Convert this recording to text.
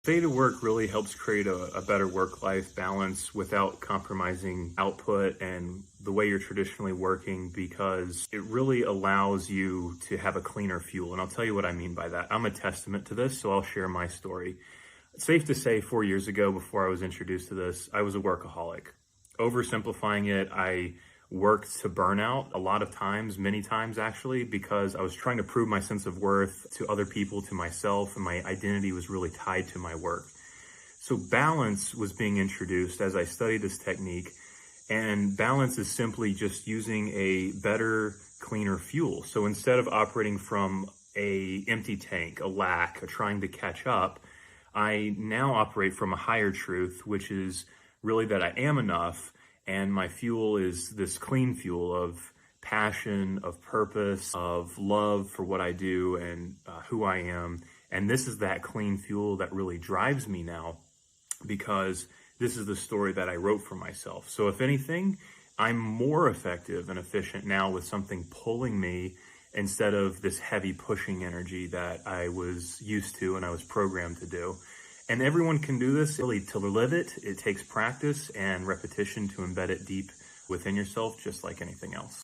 Theta work really helps create a better work-life balance without compromising output and the way you're traditionally working, because it really allows you to have a cleaner fuel. And I'll tell you what I mean by that. I'm a testament to this, so I'll share my story. It's safe to say 4 years ago, before I was introduced to this, I was a workaholic. Oversimplifying it, I worked to burnout a lot of times, many times actually, because I was trying to prove my sense of worth to other people, to myself, and my identity was really tied to my work. So balance was being introduced as I studied this technique, and balance is simply just using a better, cleaner fuel. So instead of operating from a empty tank, a lack, a trying to catch up, I now operate from a higher truth, which is really that I am enough, and my fuel is this clean fuel of passion, of purpose, of love for what I do and who I am. And this is that clean fuel that really drives me now, because this is the story that I wrote for myself. So if anything, I'm more effective and efficient now with something pulling me instead of this heavy pushing energy that I was used to and I was programmed to do. And everyone can do this. Really, to live it, it takes practice and repetition to embed it deep within yourself, just like anything else.